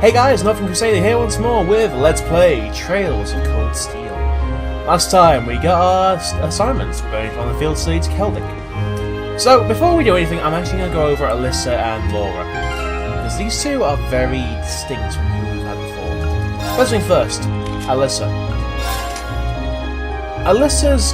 Hey guys, Nothing Crusader here once more with Let's Play Trails of Cold Steel. Last time we got our assignments, burning on the field seeds Celdic. So before we do anything, I'm actually going to go over Alyssa and Laura, because these two are very distinct from who we've had before. First thing first, Alyssa. Alyssa's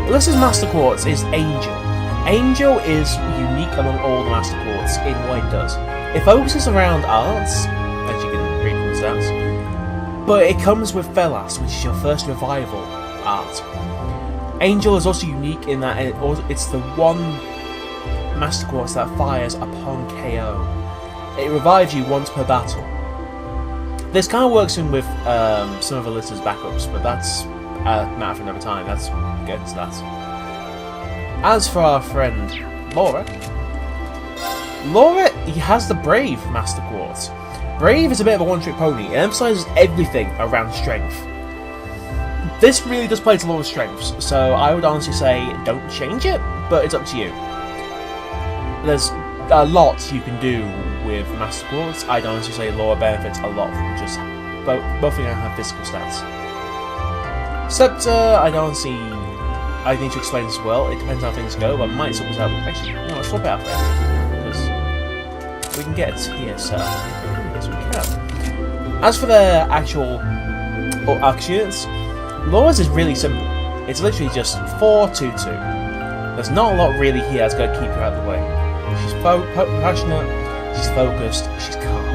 Alyssa's Master Quartz is Angel. Angel is unique among all the Master Quartz in what it does. It focuses around arts, as you can read from the stats, but it comes with Felas, which is your first revival art. Angel is also unique in that it's the one Master Quartz that fires upon KO. It revives you once per battle. This kind of works in with some of Alyssa's backups, but that's a matter for another time. Let's get into that. As for our friend Laura, he has the Brave Master Quartz. Brave is a bit of a one-trick pony. It emphasises everything around strength. This really does play to Laura's strengths, so I would honestly say don't change it, but it's up to you. There's a lot you can do with Master Quartz. I'd honestly say Laura benefits a lot from just both of them have physical stats. Scepter, I need to explain this as well. It depends how things go, but I might swap this out. Actually, no, I'll swap it out for because we can get it here, so yes, we can. As for the actual actions, Laura's is really simple. It's literally just 4-2-2. There's not a lot really here that's going to keep her out of the way. She's passionate, she's focused, she's calm.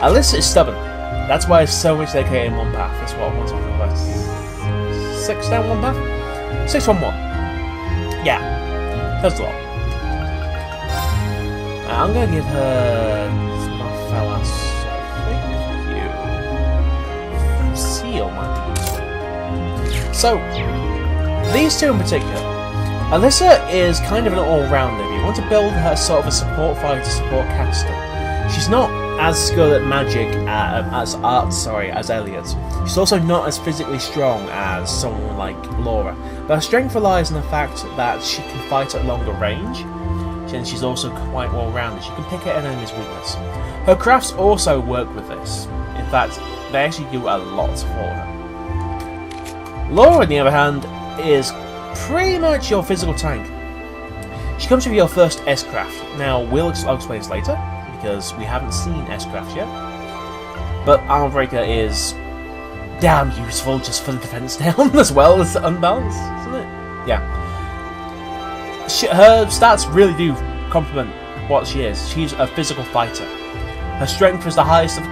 Alyssa is stubborn. That's why there's so much dedicated in one path. That's what I want to talk about. 6 down one path? 6-1-1. Yeah, that's a lot. I'm going to give her some Felas. I think Seal might be useful. So, these two in particular. Alyssa is kind of an all-rounder. If you want to build her sort of a support fighter, support caster. She's not as skilled at magic as Elliot. She's also not as physically strong as someone like Laura, but her strength relies on the fact that she can fight at longer range, and she's also quite well-rounded. She can pick at an enemy's weakness. Her crafts also work with this. In fact, they actually do a lot for her. Laura, on the other hand, is pretty much your physical tank. She comes with your first S-craft. Now, I'll explain this later, because we haven't seen S-craft yet. But Armor Breaker is damn useful just for the defense down as well as unbalance, isn't it? Yeah. Her stats really do complement what she is. She's a physical fighter. Her strength is the highest of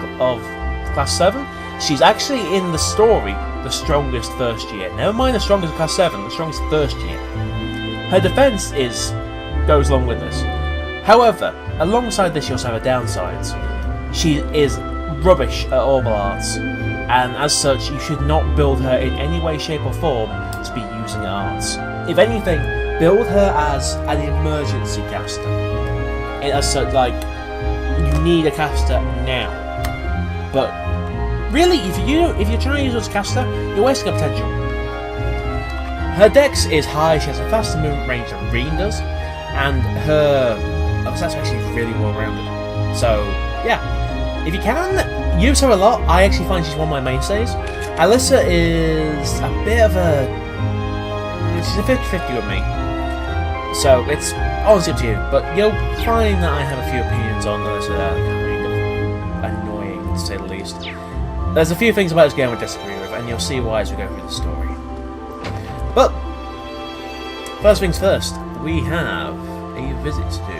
class 7. She's actually in the story the strongest first year. Never mind the strongest class 7, the strongest first year. Her defense goes along with this. However, alongside this, she also have her downsides. She is rubbish at orbital arts, and as such, you should not build her in any way, shape, or form to be using arts. If anything, build her as an emergency caster. And as such, like, you need a caster now. But really, if you're trying to use her as a caster, you're wasting her potential. Her dex is high. She has a faster movement range than Reen does, and her stats are actually really well-rounded. So, yeah. If you can, use her a lot. I actually find she's one of my mainstays. Alyssa is a bit of she's a 50-50 with me. So, it's honestly up to you. But you'll find that I have a few opinions on Alyssa that are kind of annoying, to say the least. There's a few things about this game I disagree with, and you'll see why as we go through the story. But, first things first, we have a visit to do.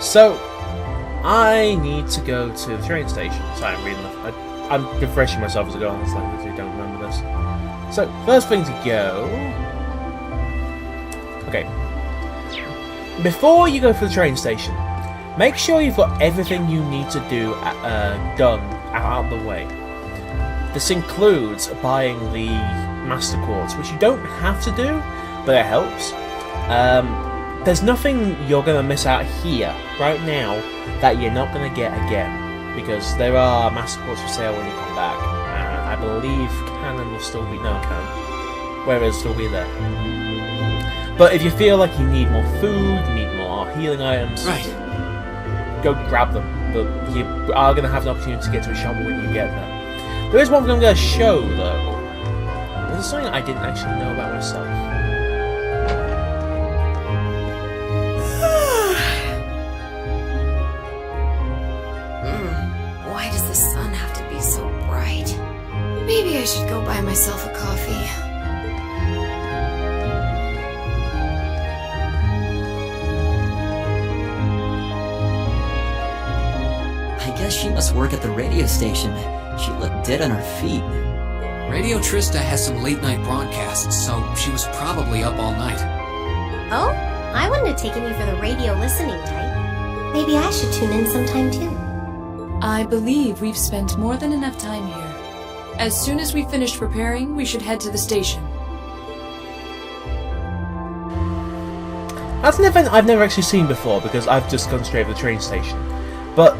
So, I need to go to the train station. Sorry, I'm refreshing myself as I go on this, like, if you don't remember this. So, first thing to go. Okay. Before you go for the train station, make sure you've got everything you need to do done out of the way. This includes buying the Master Quartz, which you don't have to do, but it helps. There's nothing you're going to miss out here, right now, that you're not going to get again. Because there are Master Quartz for sale when you come back. And I believe Cannon will still be... No, Cannon. Wherever it'll still be there. But if you feel like you need more food, you need more healing items... Right. go grab them. But you are going to have an opportunity to get to a shop when you get there. There is one thing I'm going to show, though. There's something I didn't actually know about myself. Why does the sun have to be so bright? Maybe I should go buy myself a coffee. I guess she must work at the radio station. She looked dead on her feet. Radio Trista has some late-night broadcasts, so she was probably up all night. Oh? I wouldn't have taken you for the radio listening type. Maybe I should tune in sometime too. I believe we've spent more than enough time here. As soon as we finish preparing, we should head to the station. That's an event I've never actually seen before because I've just gone straight to the train station. But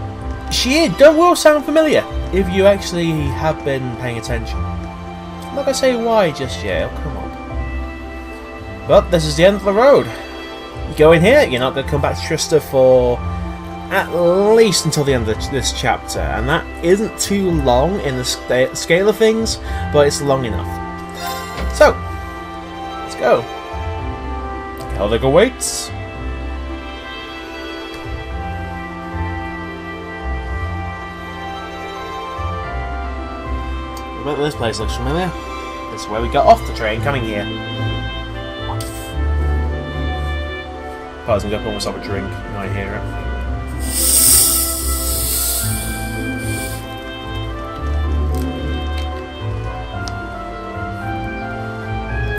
she will sound familiar if you actually have been paying attention. I'm not going to say why just yet, oh, come on. But this is the end of the road. You go in here, you're not going to come back to Trista for at least until the end of this chapter, and that isn't too long in the scale of things, but it's long enough. So, let's go. Celdic awaits. Well, this place looks familiar. This is where we got off the train coming here. Pause, I'm going to pour myself a drink when I hear it.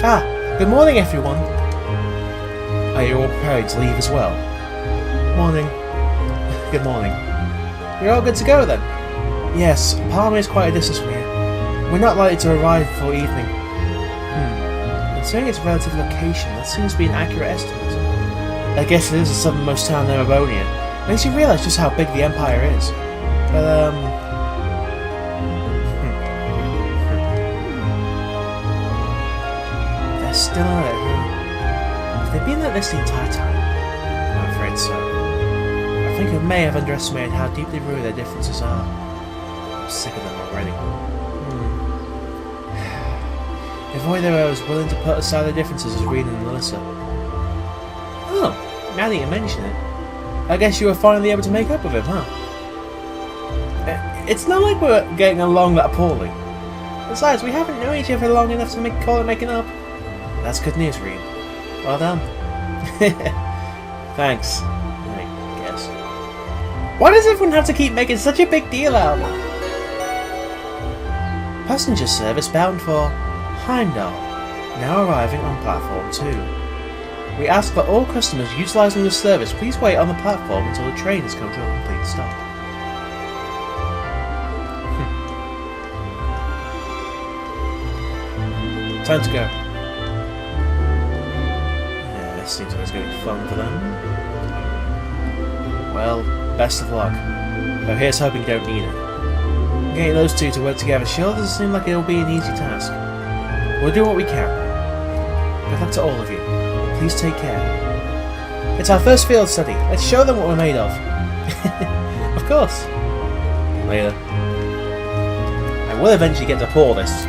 Ah, good morning everyone. Are you all prepared to leave as well? Morning. Good morning. You're all good to go then? Yes, Palmer is quite a distance from here. We're not likely to arrive before evening. Considering its relative location, that seems to be an accurate estimate. I guess it is the southernmost town in Erebonia. Makes you realise just how big the Empire is. But, they're still at it, huh? Have they been like this the entire time? I'm afraid so. I think I may have underestimated how deeply rooted their differences are. I'm sick of them already. If only they were as willing to put aside their differences as Rena and Melissa. Oh, now that you mention it, I guess you were finally able to make up with him, huh? It's not like we're getting along that poorly. Besides, we haven't known each other long enough to call it making up. That's good news, Reed. Well done. Thanks, I guess. Why does everyone have to keep making such a big deal out of it? Passenger service bound for Heimdall, now arriving on platform 2. We ask that all customers utilising the service please wait on the platform until the train has come to a complete stop. Time to go. Yeah, this seems like it's going to be fun for them. Well, best of luck. Though here's hoping you don't need it. Getting those two to work together sure doesn't seem like it'll be an easy task. We'll do what we can. Good luck to all of you. Please take care. It's our first field study. Let's show them what we're made of. Of course. Later. I will eventually get to pour this.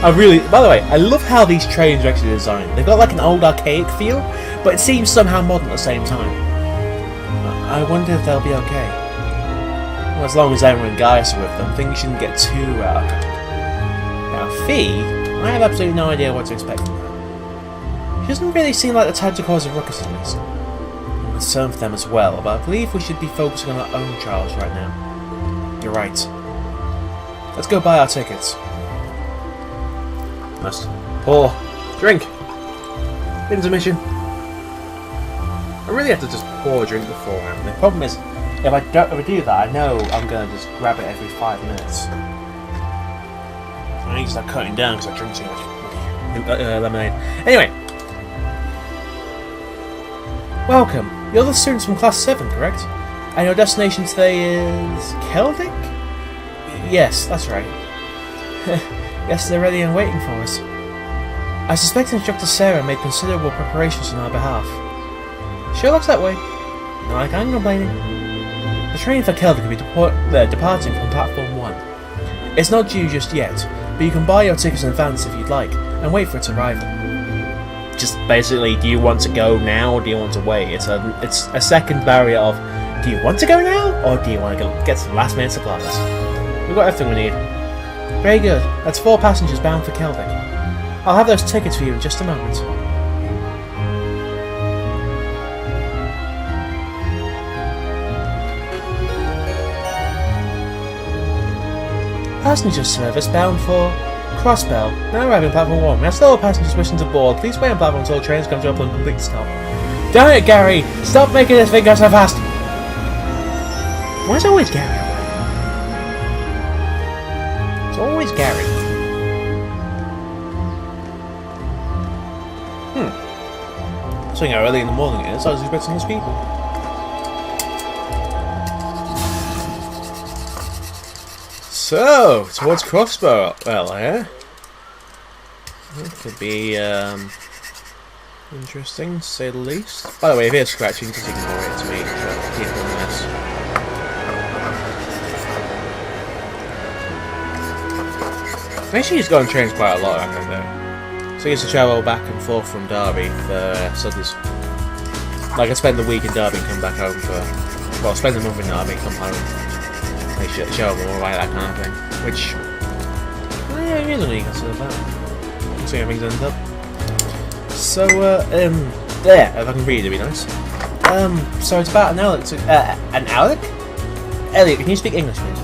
By the way, I love how these trains are actually designed. They've got like an old archaic feel, but it seems somehow modern at the same time. I wonder if they'll be okay. Well, as long as Emma and Gaius are with them, things shouldn't get too out of hand. Now, Fee, I have absolutely no idea what to expect from her. She doesn't really seem like the type to cause a ruckus in this. I'm concerned for them as well, but I believe we should be focusing on our own trials right now. You're right. Let's go buy our tickets. Must pour, drink, intermission. I really have to just pour a drink beforehand. The problem is, if I do that, I know I'm gonna just grab it every 5 minutes. I need to start cutting down because I drink too much lemonade. Anyway, welcome. You're the students from Class 7, correct? And your destination today is Celdic? Yes, that's right. Guess they're ready and waiting for us. I suspect Instructor Sarah made considerable preparations on our behalf. Sure looks that way. Not like I'm complaining. The train for Celdic will be departing from Platform 1. It's not due just yet, but you can buy your tickets in advance if you'd like, and wait for its arrival. Just basically, do you want to go now or do you want to wait? It's a second barrier of, do you want to go now or do you want to go get some last minute supplies? We've got everything we need. Very good. That's 4 passengers bound for Celdic. I'll have those tickets for you in just a moment. Passenger service bound for Crossbell. Now arriving at Platform 1. We have still passengers wishing to board. Please wait on platform until the trains come to a complete stop. Damn it, Gary! Stop making this thing go so fast! Why is it always Gary? It's always Gary. Something early in the morning is. I was expecting these people. So, towards Crossbow. Well, yeah. It could be interesting, to say the least. By the way, if you're scratching, just ignore it. It's me. Keep on this. Actually, he's gone trains quite a lot, I think, though. So he used to travel back and forth from Derby for Sudders. Like, I spend the week in Derby and come back home for... Well, spend the month in Derby, come home. They show them all right, that kind of thing. Which... Well, yeah, it is only consider that. See how things end up. So, there, if I can read, it'd be nice. So it's about an hour to... an hour? Elliot, can you speak English, please?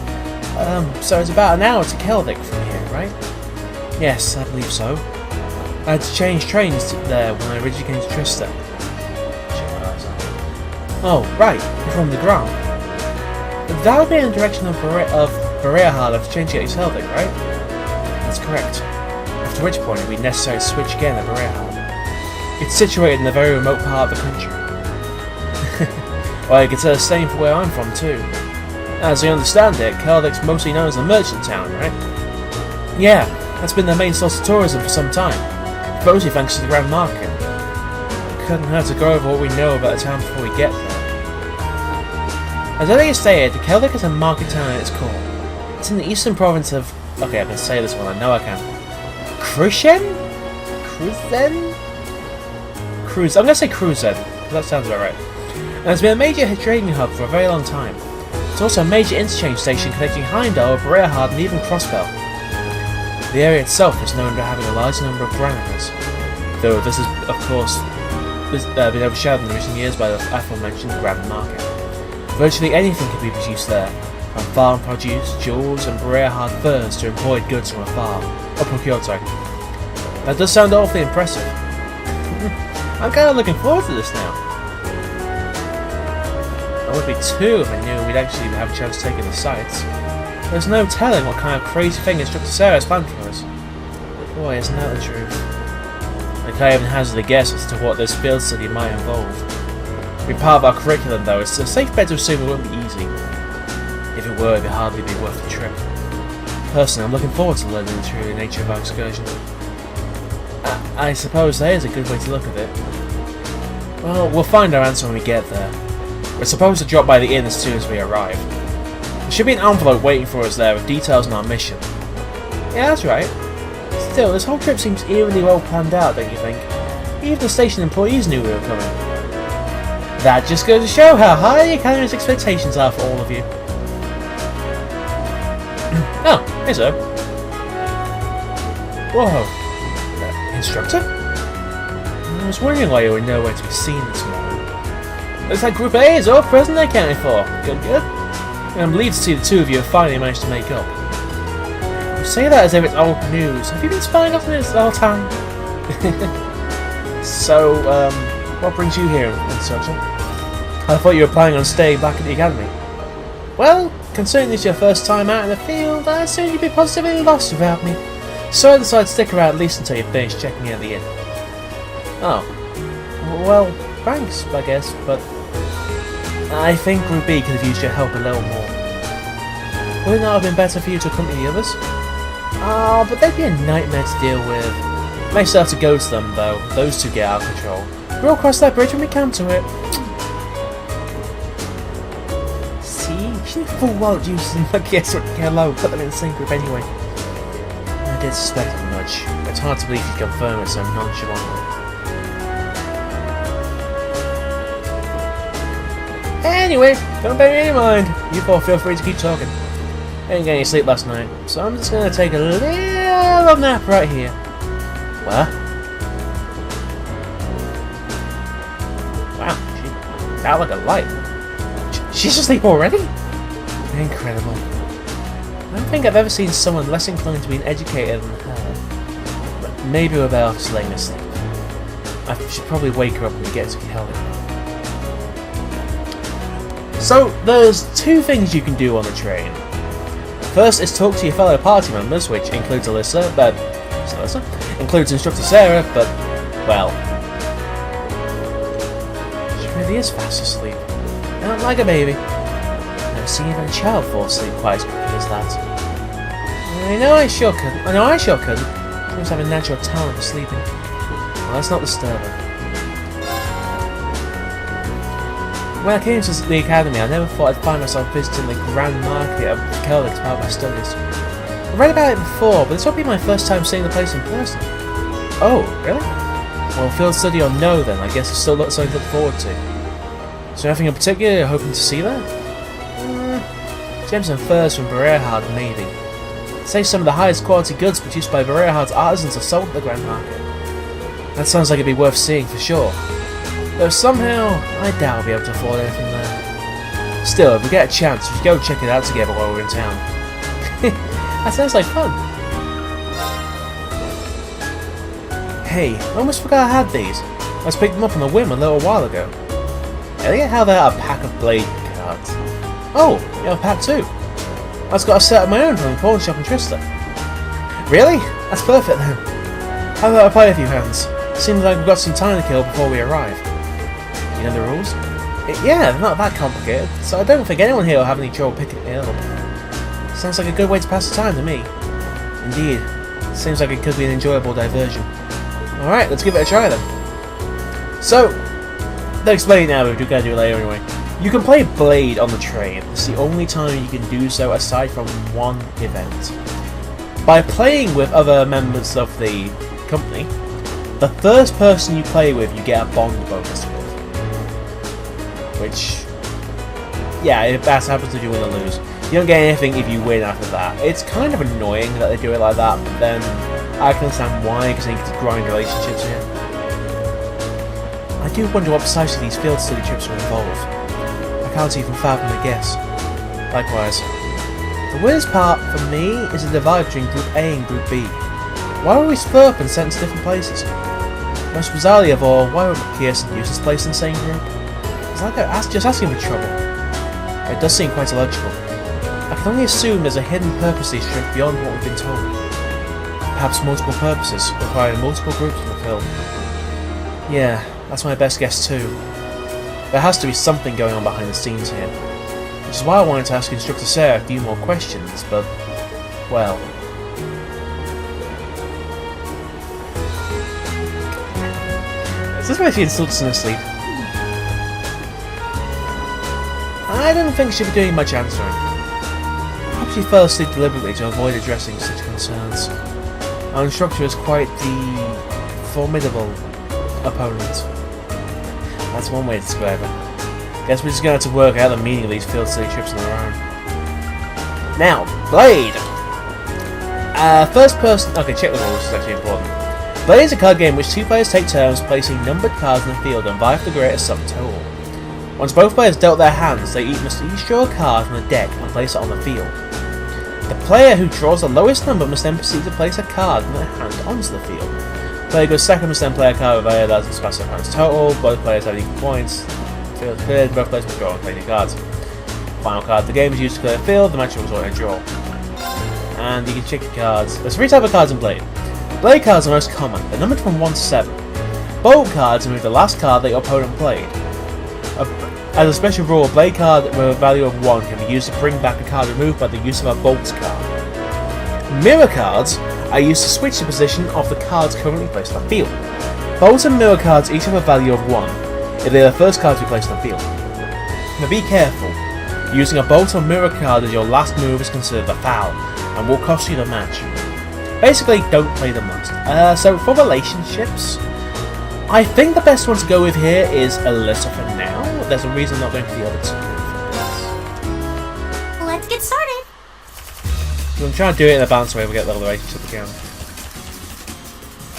So it's about an hour to Celdic from here, right? Yes, I believe so. I had to change trains there when I originally came to Trista. Oh, right, you're from the ground. That would be in the direction of Bereahard to change it to Celdic, right? That's correct. After which point it would be necessary to switch again at Bereahard. It's situated in a very remote part of the country. Well, you can say the same for where I'm from too. As I understand it, Celdic's mostly known as a merchant town, right? Yeah, that's been the main source of tourism for some time. Mostly thanks to the Grand Market. Couldn't hurt to go over what we know about the town before we get there. As earlier stated, Celdic is a market town at its core. It's in the eastern province of... Okay, I can say this one, I know I can. Cruzen? I'm gonna say Cruzen. That sounds about right. And it's been a major trading hub for a very long time. It's also a major interchange station connecting Heimdall with Bereahard and even Crossbell. The area itself is known for having a large number of granaries, though this is, of course, been overshadowed in recent years by the aforementioned Grand Market. Virtually anything can be produced there, from farm produce, jewels, and Bereahard furs to imported goods from afar, or procured, sorry. That does sound awfully impressive. I'm kind of looking forward to this now. I would be too if I knew we'd actually have a chance to take in the sights. There's no telling what kind of crazy thing Instructor Sarah has planned for us. Boy, isn't that the truth? I can't even hazard a guess as to what this field study might involve. Be part of our curriculum though, it's a safe bet to assume it won't be easy. If it were, it'd hardly be worth the trip. Personally, I'm looking forward to learning the true nature of our excursion. I suppose that is a good way to look at it. Well, we'll find our answer when we get there. We're supposed to drop by the inn as soon as we arrive. There should be an envelope waiting for us there with details on our mission. Yeah, that's right. Still, this whole trip seems eerily well planned out, don't you think? Even the station employees knew we were coming. That just goes to show how high the Academy's expectations are for all of you. Oh, hey sir. Whoa. Instructor? I was wondering why you were nowhere to be seen this morning. Looks like Group A is all present and accounted for. Good, good. And I'm relieved to see the two of you have finally managed to make up. You say that as if it's old news. Have you been spying on this the whole time? So, what brings you here, Instructor? I thought you were planning on staying back at the Academy. Well, considering this is your first time out in the field, I assume you'd be positively lost without me. So I decided to stick around at least until you finish checking out the inn. Oh. Well, thanks, I guess, but I think Group B could have used your help a little more. Would it not have been better for you to accompany the others? Oh, but they'd be a nightmare to deal with. May still have to go to them though. Those two get out of control. We'll cross that bridge when we come to it. See? She full well juices and guess what? Get low. Put them in the same group anyway. I did suspect it much. It's hard to believe you confirm it so nonchalantly. Anyway, don't pay me any mind. You four feel free to keep talking. I didn't get any sleep last night, so I'm just gonna take a little nap right here. What? Wow, she's out like a light. She's asleep already? Incredible. I don't think I've ever seen someone less inclined to be educated than her. But maybe we're better off just laying asleep. I should probably wake her up when we get to Celdic. So, there's two things you can do on the train. First is talk to your fellow party members, which includes includes Instructor Sarah, but, well, she really is fast asleep. Not like a baby. I've never seen even a child fall asleep quite as quickly as that. I know I sure couldn't. She must have a natural talent for sleeping. Well, let's not disturb her. When I came to the academy, I never thought I'd find myself visiting the Grand Market of Celdic as part of my studies. I've read about it before, but this will be my first time seeing the place in person. Oh, really? Well, field study or no then, I guess it's still something to look forward to. So anything in particular you're hoping to see there? Gems and furs from Bererhard, maybe. Say some of the highest quality goods produced by Bererhard's artisans are sold at the Grand Market. That sounds like it'd be worth seeing for sure. Though somehow, I doubt I'll be able to afford anything there. Still, if we get a chance, we should go check it out together while we're in town. That sounds like fun. Hey, I almost forgot I had these. I just picked them up on a whim a little while ago. Elliot, how they're a pack of blade cards. Oh, you have a pack too. I just got a set of my own from the pawn shop in Trista. Really? That's perfect then. How about I play a few hands? Seems like we've got some time to kill before we arrive. You know the rules? Yeah, they're not that complicated, so I don't think anyone here will have any trouble picking it up. Sounds like a good way to pass the time to me. Indeed. Seems like it could be an enjoyable diversion. Alright, let's give it a try then. So, they'll explain it now, but we're going to do it later anyway. You can play Blade on the train. It's the only time you can do so aside from one event. By playing with other members of the company, the first person you play with you get a bond bonus with. Which, yeah, if that happens to you win or lose. You don't get anything if you win after that. It's kind of annoying that they do it like that, but then I can understand why, because they need to grind relationships here. I do wonder what precisely these field study trips will involve. I can't even fathom a guess. Likewise. The weirdest part, for me, is the divide between Group A and Group B. Why were we split up and sent to different places? Most bizarrely of all, why would Pearson use this place in the same group? It's like they're just asking for trouble. It does seem quite illogical. I can only assume there's a hidden purpose to these trips beyond what we've been told. Perhaps multiple purposes, requiring multiple groups to fulfill. Yeah, that's my best guess too. There has to be something going on behind the scenes here. Which is why I wanted to ask Instructor Sarah a few more questions, but, well... Is this why she insults in her sleep? I don't think she'll be doing much answering. Perhaps she fell asleep deliberately to avoid addressing such concerns. Our instructor is quite the formidable opponent. That's one way to describe it. Guess we're just going to have to work out the meaning of these field study trips on our own. Now, Blade! First person... Okay, check the rules, this is actually important. Blade is a card game in which two players take turns placing numbered cards in the field and vie for the greatest sum total. Once both players dealt their hands, they must each draw a card from the deck and place it on the field. The player who draws the lowest number must then proceed to place a card from their hand onto the field. The player goes second must then play a card with value that doesn't specify their hand's total. Both players have equal points. The field is cleared, both players must draw and play new cards. Final card of the game is used to clear the field, the match will result in a draw. And you can check your cards. There's 3 types of cards in Blade. Blade cards are most common, they're numbered from 1 to 7. Bolt cards remove the last card that your opponent played. As a special rule, a Blade card with a value of 1 can be used to bring back a card removed by the use of a Bolts card. Mirror cards I use to switch the position of the cards currently placed on field. Bolt and mirror cards each have a value of 1 if they are the first cards to be placed on field. Now be careful. Using a bolt or mirror card as your last move is considered a foul and will cost you the match. Basically, don't play them last. So for relationships, I think the best one to go with here is Alyssa for now. There's a reason I'm not going for the other two. Let's get started. I'm trying to do it in a balanced way. We'll get the relationship again.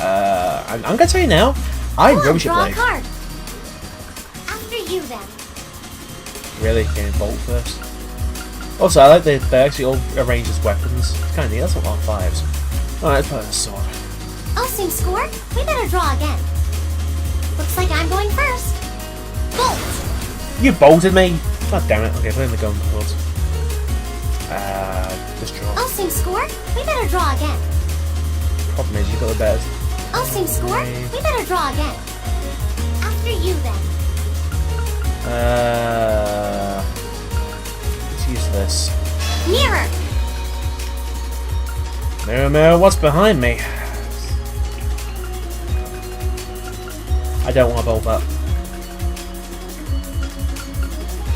I'm gonna tell you now. I Come on, really should draw play. a card. After you, then. Really, getting bolt first. Also, I like they actually all arranged as weapons. It's kind of neat. That's a lot of 5s. Alright, let's play the sword. Oh, same score? We better draw again. Looks like I'm going first. Bolt! You bolted me! God damn it. Okay, put in the gun first. Just draw. Oh, same score? We better draw again. Problem is, you've got the better. Oh, same score? We better draw again. After you, then. Let's use this. Mirror! Mirror, mirror, what's behind me? I don't want to bolt up.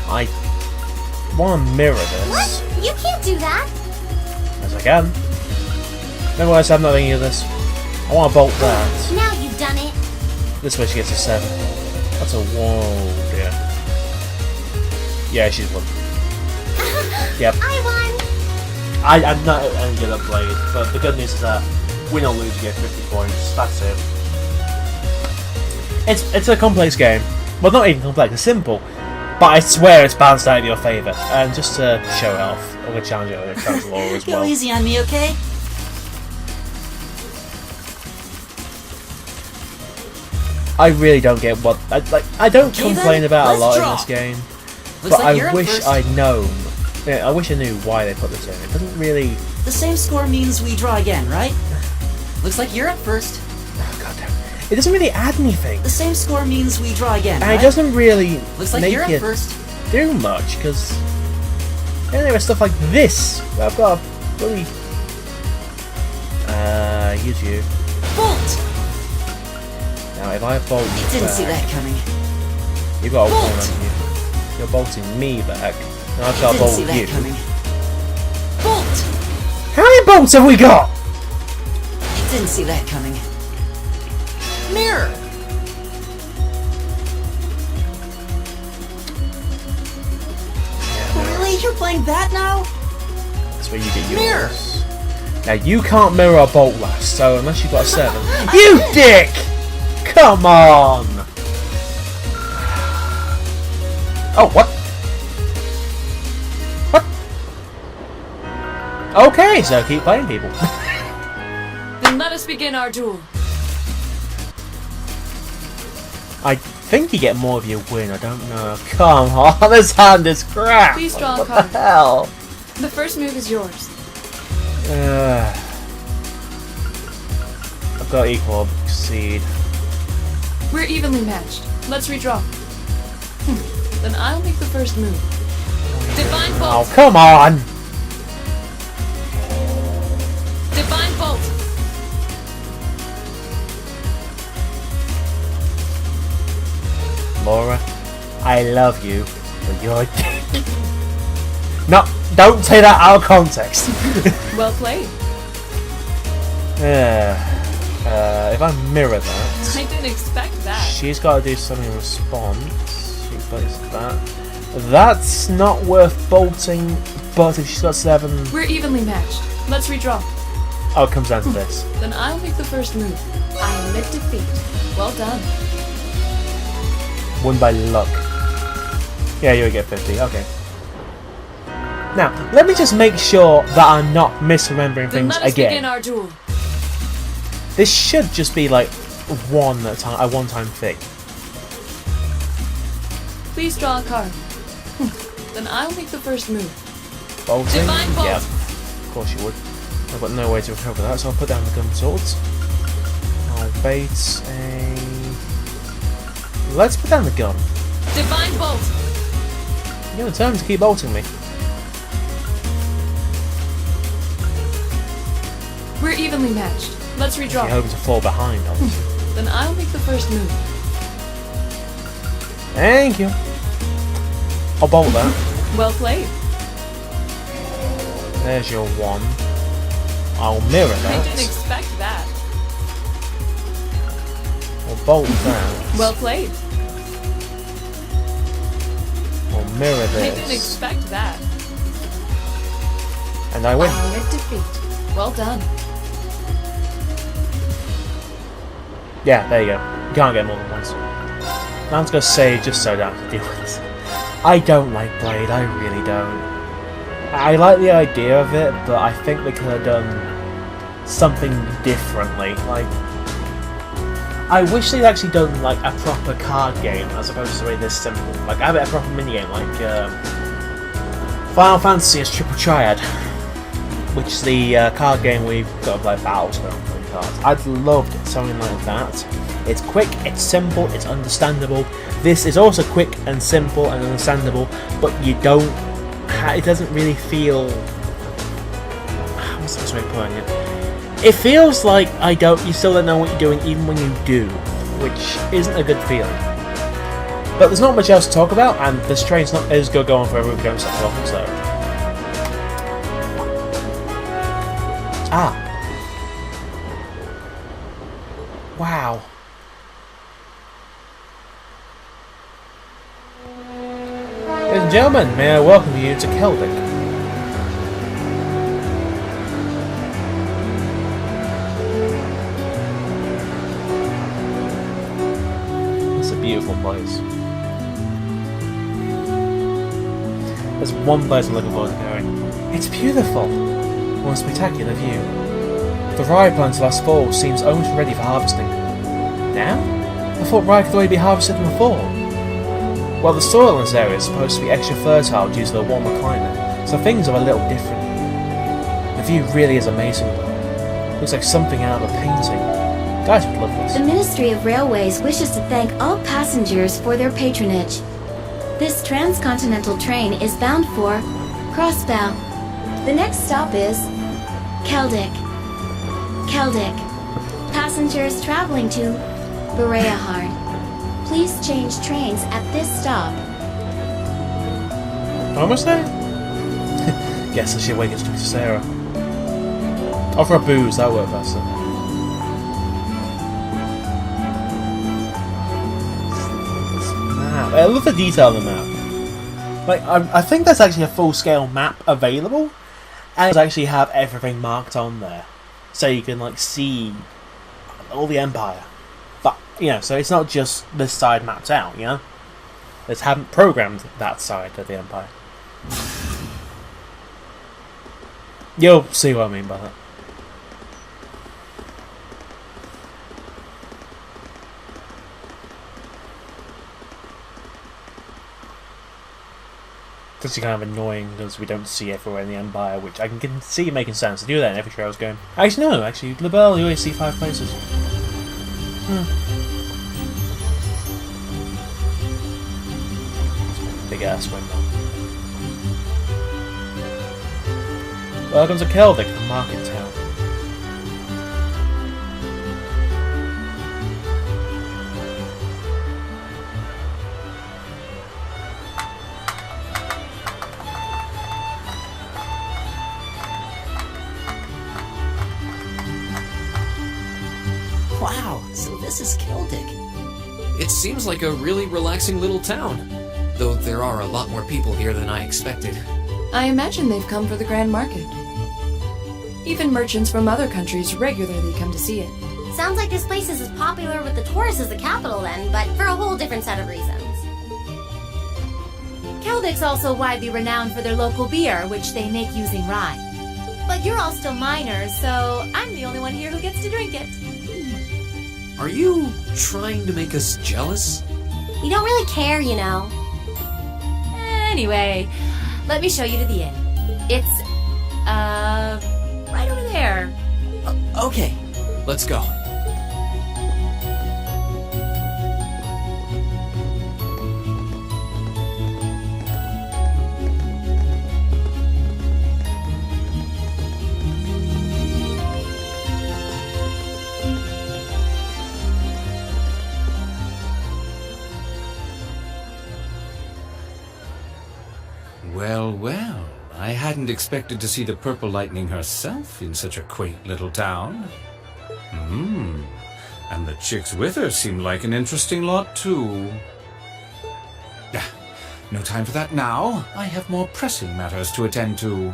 I want to mirror this. What? You can't do that! As I can. Nevertheless, I'm not thinking of this. I want to bolt that. Now you've done it. This way she gets a 7. That's a whoa, dear. Yeah, she's won. Yep. I won! I'm not any good at Blade, but the good news is that win or lose you get 50 points. That's it. It's a complex game. Well, not even complex, it's simple. But I swear it's balanced out in your favour. And just to show it off, I'm going to challenge it with Council Law as well. Go easy on me, okay? I really don't get what... I don't Okay, complain then, about a let's lot draw. in this game. Looks But like you're I up wish first. I'd known. Yeah, I wish I knew why they put this in. It doesn't really... The same score means we draw again, right? Looks like you're up first. Oh, God damn. It doesn't really add anything. The same score means we draw again, And right? it doesn't really Looks like make you're up it first. do much, because... Then there was stuff like this. Where I've got a bloody... use you. Bolt! Now, if I bolt you Didn't back, see that coming. you've got a Bolt! one on you. You're bolting me back. Now I shall Didn't bolt see that you. coming. Bolt! How many bolts have we got? Didn't see that coming. Mirror! Really? You're playing that now? That's where you get yours. Mirror! Now you can't mirror a bolt last, so unless you've got a 7. You dick! Come on! Oh, what? What? Okay, so keep playing, people. Then let us begin our duel. I think you get more if you win, I don't know. Come on, this hand is crap! Please draw a What card. the hell? The first move is yours. I've got equal seed. We're evenly matched. Let's redraw. Then I'll make the first move. Divine Oh, Bolt! come on! Divine Bolt! Laura, I love you, but you're a dick. No, don't take that out of context. Well played. If I mirror that, I didn't expect that. she's got to do something in response. She plays that. That's not worth bolting, but if she's got 7... We're evenly matched. Let's redraw. Oh, it comes down to this. Then I'll make the first move. I admit defeat. Well done. Won by luck. Yeah, you would get 50, okay. Now, let me just make sure that I'm not misremembering Then things let us begin again. our duel. This should just be like a one-time thing. Please draw a card. Then I'll make the first move. Bolting? Divine Bolt. Yeah, of course you would. I've got no way to recover that, so I'll put down the gun swords. I'll bait a... Let's put down the gun. Divine Bolt. You're determined to keep bolting me. We're evenly matched. Let's You're redraw. hoping to fall behind, obviously. Then I'll make the first move. Thank you. I'll bolt that. Well played. There's your one. I'll mirror I didn't that. expect that. I'll bolt that. Well played. I'll mirror I didn't this. expect that. And I win. Ultimate defeat. Well done. Yeah, there you go. You can't get more than once. Now I'm just gonna save just so I don't have to deal with this. I don't like Blade, I really don't. I like the idea of it, but I think they could have done something differently. Like, I wish they'd actually done like a proper card game as opposed to this simple. Like, have it a proper minigame, like Final Fantasy is Triple Triad, which is the card game we've got to play battles for on cards. I'd loved something like that. It's quick, it's simple, it's understandable. This is also quick and simple and understandable, but you don't. It doesn't really feel. What's the best way of putting it? It feels like you still don't know what you're doing even when you do, which isn't a good feeling. But there's not much else to talk about, and this train's not is going to go on forever if we don't stop talking, so. Ah. Wow. Ladies and gentlemen, may I welcome you to Celdic. It's a beautiful place. There's one place I'm looking forward to going. It's beautiful. What a spectacular view. The rye plant last fall seems almost ready for harvesting. Now? I thought rye could already be harvested in the fall. Well, the soil in this area is supposed to be extra fertile due to the warmer climate, so things are a little different. The view really is amazing. Looks like something out of a painting. Guys would love this. The Ministry of Railways wishes to thank all passengers for their patronage. This transcontinental train is bound for Crossbow. The next stop is Celdic. Celdic. Passengers traveling to Bereahard. Please change trains at this stop. Almost there? Guess I should wait and speak to Sarah. Offer a booze, that'll work faster. Map. I love the detail on the map. Like, I think there's actually a full-scale map available, and it actually have everything marked on there, so you can like see all the Empire. But you know, so it's not just this side mapped out. You know, they haven't programmed that side of the Empire. You'll see what I mean by that. It's actually kind of annoying because we don't see everywhere in the Empire, which I can see making sense. I do that in every trail's game. Actually, no, actually, LaBelle, you always see 5 places. Big ass window. Welcome to Celdic, the market town. Wow, so this is Celdic. It seems like a really relaxing little town, though there are a lot more people here than I expected. I imagine they've come for the Grand Market. Even merchants from other countries regularly come to see it. Sounds like this place is as popular with the tourists as the capital then, but for a whole different set of reasons. Celdic's also widely renowned for their local beer, which they make using rye. But you're all still minors, so I'm the only one here who gets to drink it. Are you trying to make us jealous? We don't really care, you know. Anyway, let me show you to the inn. It's, right over there. Okay. Let's go. Well, well. I hadn't expected to see the Purple Lightning herself in such a quaint little town. And the chicks with her seem like an interesting lot, too. No time for that now. I have more pressing matters to attend to.